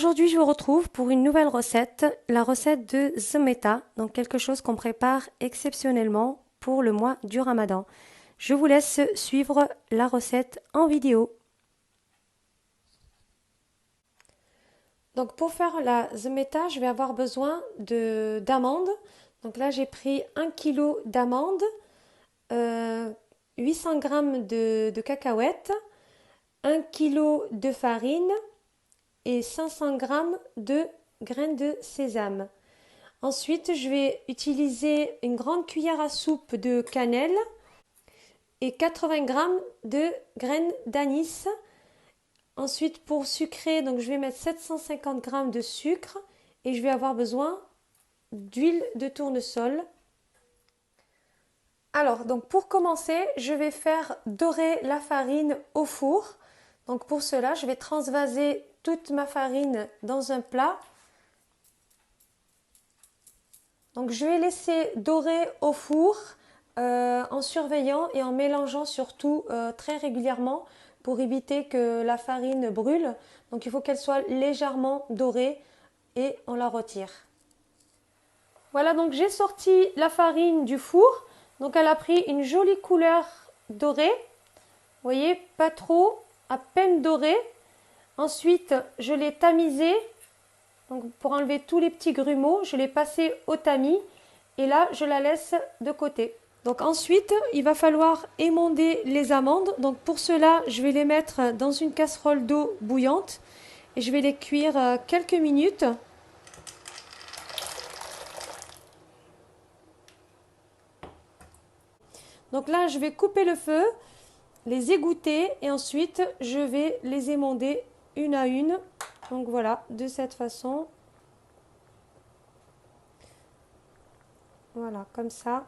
Aujourd'hui, je vous retrouve pour une nouvelle recette, la recette de Zmeta, donc quelque chose qu'on prépare exceptionnellement pour le mois du Ramadan. Je vous laisse suivre la recette en vidéo. Donc pour faire la Zmeta, je vais avoir besoin d'amandes. Donc là, j'ai pris 1 kg d'amandes, 800 g de cacahuètes, 1 kg de farine et 500 g de graines de sésame. Ensuite, je vais utiliser une grande cuillère à soupe de cannelle et 80 g de graines d'anis. Ensuite, pour sucrer, donc je vais mettre 750 g de sucre et je vais avoir besoin d'huile de tournesol. Alors, donc pour commencer, je vais faire dorer la farine au four. Donc pour cela, je vais transvaser toute ma farine dans un plat. Donc je vais laisser dorer au four en surveillant et en mélangeant surtout très régulièrement pour éviter que la farine brûle. Donc il faut qu'elle soit légèrement dorée et on la retire. Voilà, donc j'ai sorti la farine du four. Donc elle a pris une jolie couleur dorée. Vous voyez, pas trop, à peine dorée. Ensuite, je l'ai tamisée. Donc pour enlever tous les petits grumeaux, je l'ai passée au tamis et là, je la laisse de côté. Donc ensuite, il va falloir émonder les amandes. Donc pour cela, je vais les mettre dans une casserole d'eau bouillante et je vais les cuire quelques minutes. Donc là, je vais couper le feu, les égoutter et ensuite, je vais les émonder une à une. Donc voilà, de cette façon. Voilà, comme ça.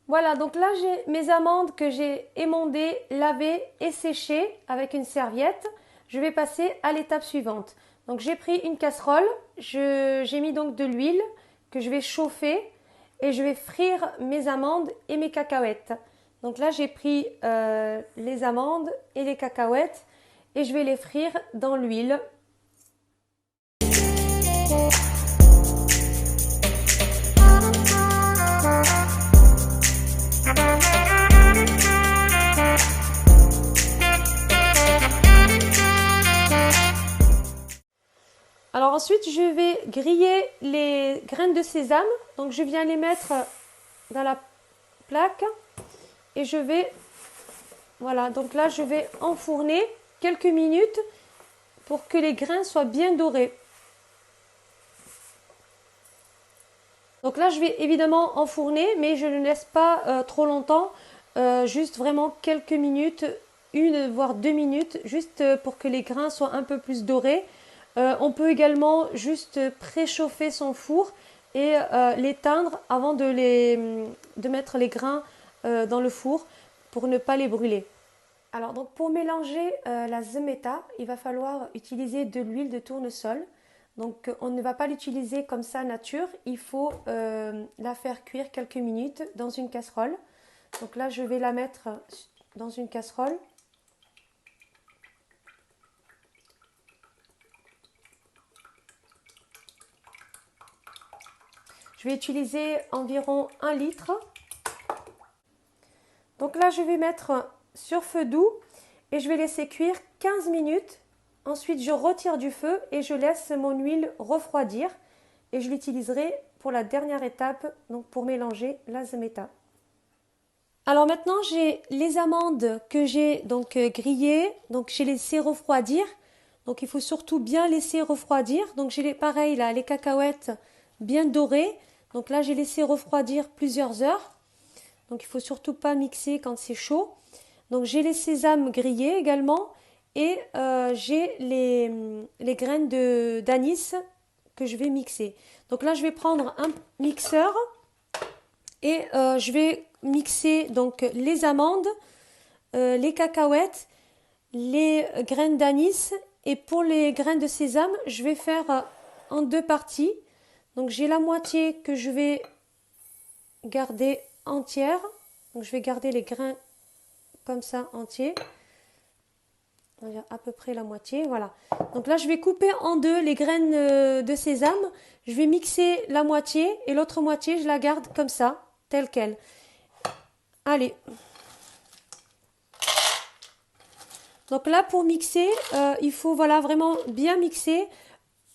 Voilà, donc là j'ai mes amandes que j'ai émondées, lavées et séchées avec une serviette. Je vais passer à l'étape suivante. Donc j'ai pris une casserole, j'ai mis donc de l'huile que je vais chauffer et je vais frire mes amandes et mes cacahuètes. Donc là j'ai pris les amandes et les cacahuètes et je vais les frire dans l'huile. Alors ensuite, je vais griller les graines de sésame. Donc je viens les mettre dans la plaque et je vais, voilà, donc là je vais enfourner quelques minutes pour que les grains soient bien dorés. Donc là je vais évidemment enfourner, mais je ne laisse pas trop longtemps, juste vraiment quelques minutes, 1 voire 2 minutes, juste pour que les grains soient un peu plus dorés. On peut également juste préchauffer son four et l'éteindre avant de mettre les grains dans le four pour ne pas les brûler. Alors donc pour mélanger la Zmeta, il va falloir utiliser de l'huile de tournesol. Donc on ne va pas l'utiliser comme ça nature, il faut la faire cuire quelques minutes dans une casserole. Donc là je vais la mettre dans une casserole. Je vais utiliser environ 1 litre. Donc là, je vais mettre sur feu doux et je vais laisser cuire 15 minutes. Ensuite, je retire du feu et je laisse mon huile refroidir. Et je l'utiliserai pour la dernière étape, donc pour mélanger la Zmeta. Alors maintenant, j'ai les amandes que j'ai donc grillées. Donc j'ai laissé refroidir. Donc il faut surtout bien laisser refroidir. Donc j'ai pareil là, les cacahuètes bien dorées. Donc là, j'ai laissé refroidir plusieurs heures. Donc il ne faut surtout pas mixer quand c'est chaud. Donc j'ai les sésames grillés également. Et j'ai les graines d'anis que je vais mixer. Donc là, je vais prendre un mixeur. Et je vais mixer donc les amandes, les cacahuètes, les graines d'anis. Et pour les graines de sésame, je vais faire en 2 parties. Donc j'ai la moitié que je vais garder entière. Donc je vais garder les grains comme ça entiers. On va dire à peu près la moitié, voilà. Donc là, je vais couper en deux les graines de sésame. Je vais mixer la moitié et l'autre moitié, je la garde comme ça, telle qu'elle. Allez. Donc là, pour mixer, il faut voilà, vraiment bien mixer.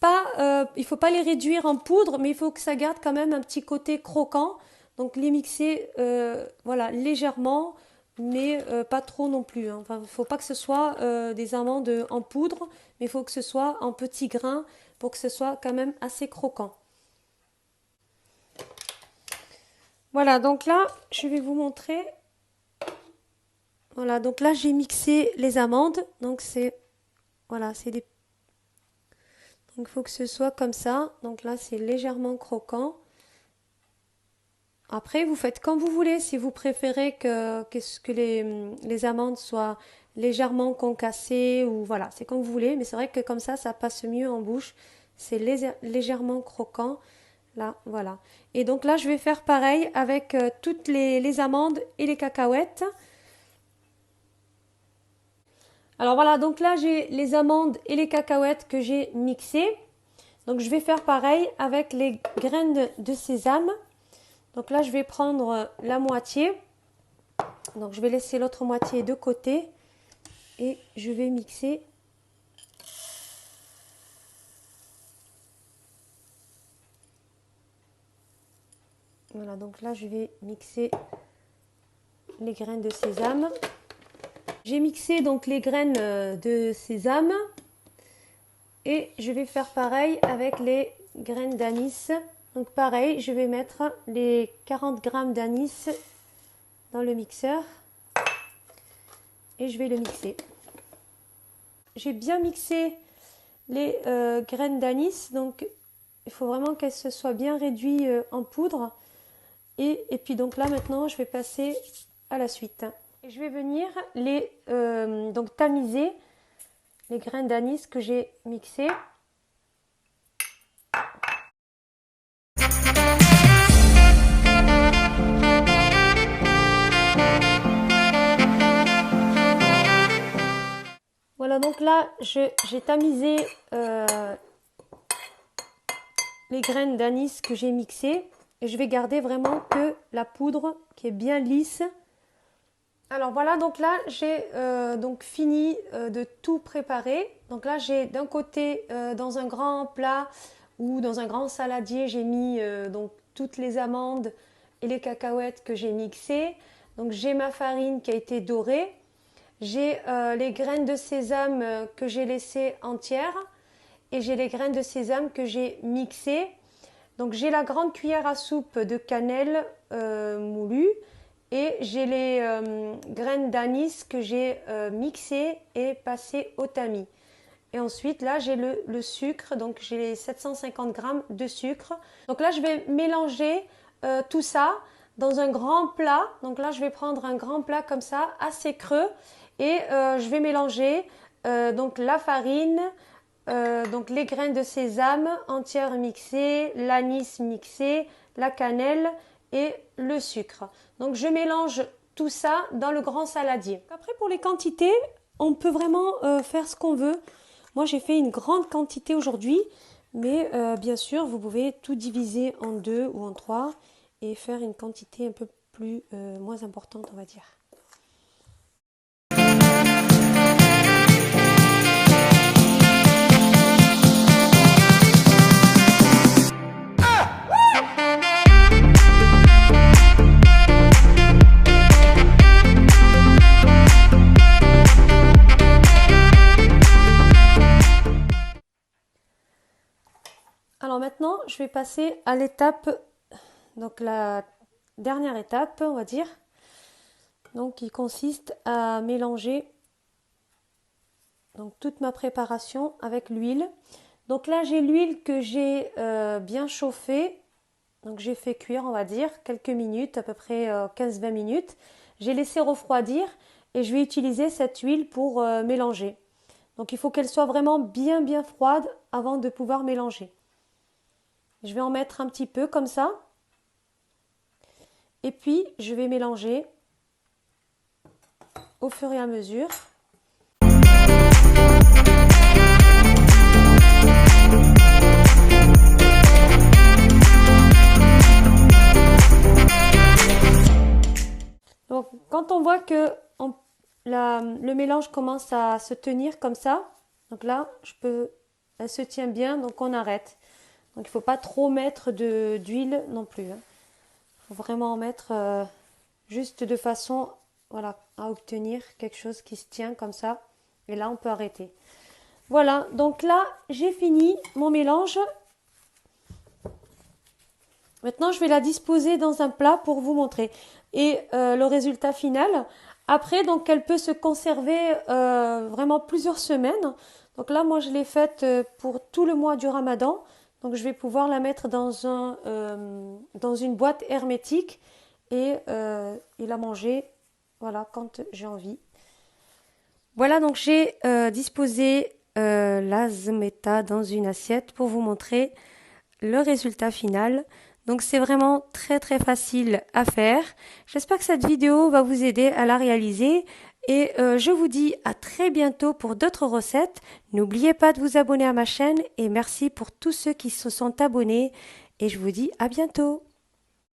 Il ne faut pas les réduire en poudre, mais il faut que ça garde quand même un petit côté croquant. Donc les mixer voilà, légèrement, mais pas trop non plus. Hein. Enfin, il ne faut pas que ce soit des amandes en poudre, mais il faut que ce soit en petits grains pour que ce soit quand même assez croquant. Voilà, donc là, je vais vous montrer. Voilà, donc là, j'ai mixé les amandes. Donc c'est voilà, c'est des. Donc il faut que ce soit comme ça. Donc là, c'est légèrement croquant. Après, vous faites comme vous voulez. Si vous préférez que les amandes soient légèrement concassées ou voilà, c'est comme vous voulez. Mais c'est vrai que comme ça passe mieux en bouche. C'est légèrement croquant. Là, voilà. Et donc là, je vais faire pareil avec toutes les amandes et les cacahuètes. Alors voilà, donc là, j'ai les amandes et les cacahuètes que j'ai mixées. Donc je vais faire pareil avec les graines de sésame. Donc là, je vais prendre la moitié. Donc je vais laisser l'autre moitié de côté et je vais mixer. Voilà, donc là, je vais mixer les graines de sésame. J'ai mixé donc les graines de sésame et je vais faire pareil avec les graines d'anis. Donc pareil, je vais mettre les 40 g d'anis dans le mixeur et je vais le mixer. J'ai bien mixé les graines d'anis, donc il faut vraiment qu'elles se soient bien réduites en poudre. Et puis donc là maintenant, je vais passer à la suite. Et je vais venir donc tamiser les graines d'anis que j'ai mixées. Voilà, donc là, j'ai tamisé les graines d'anis que j'ai mixées. Et je vais garder vraiment que la poudre qui est bien lisse. Alors voilà, donc là, j'ai donc fini de tout préparer. Donc là, j'ai d'un côté, dans un grand plat ou dans un grand saladier, j'ai mis donc toutes les amandes et les cacahuètes que j'ai mixées. Donc j'ai ma farine qui a été dorée. J'ai les graines de sésame que j'ai laissées entières et j'ai les graines de sésame que j'ai mixées. Donc j'ai la grande cuillère à soupe de cannelle moulue et j'ai les graines d'anis que j'ai mixées et passées au tamis. Et ensuite là j'ai le sucre, donc j'ai les 750 g de sucre. Donc là je vais mélanger tout ça dans un grand plat. Donc là je vais prendre un grand plat comme ça, assez creux. Et je vais mélanger donc la farine, donc les graines de sésame entières mixées, l'anis mixé, la cannelle et le sucre. Donc je mélange tout ça dans le grand saladier. Après pour les quantités, on peut vraiment faire ce qu'on veut. Moi j'ai fait une grande quantité aujourd'hui, mais bien sûr vous pouvez tout diviser en 2 ou en 3 et faire une quantité un peu moins importante, on va dire. Alors maintenant, je vais passer à l'étape, donc la dernière étape, on va dire, donc qui consiste à mélanger donc toute ma préparation avec l'huile. Donc là, j'ai l'huile que j'ai bien chauffée, donc j'ai fait cuire, on va dire, quelques minutes, à peu près 15-20 minutes. J'ai laissé refroidir et je vais utiliser cette huile pour mélanger. Donc il faut qu'elle soit vraiment bien froide avant de pouvoir mélanger. Je vais en mettre un petit peu comme ça. Et puis, je vais mélanger au fur et à mesure. le mélange commence à se tenir comme ça. Donc là, elle se tient bien, donc on arrête. Donc il ne faut pas trop mettre d'huile non plus. Il faut vraiment en mettre juste de façon, voilà, à obtenir quelque chose qui se tient comme ça. Et là, on peut arrêter. Voilà, donc là, j'ai fini mon mélange. Maintenant, je vais la disposer dans un plat pour vous montrer. Et le résultat final, après, donc elle peut se conserver vraiment plusieurs semaines. Donc là, moi, je l'ai faite pour tout le mois du Ramadan. Donc je vais pouvoir la mettre dans une boîte hermétique et la manger, voilà, quand j'ai envie. Voilà, donc j'ai disposé la zmeta dans une assiette pour vous montrer le résultat final. Donc c'est vraiment très très facile à faire. J'espère que cette vidéo va vous aider à la réaliser et je vous dis à très bientôt pour d'autres recettes. N'oubliez pas de vous abonner à ma chaîne et merci pour tous ceux qui se sont abonnés et je vous dis à bientôt.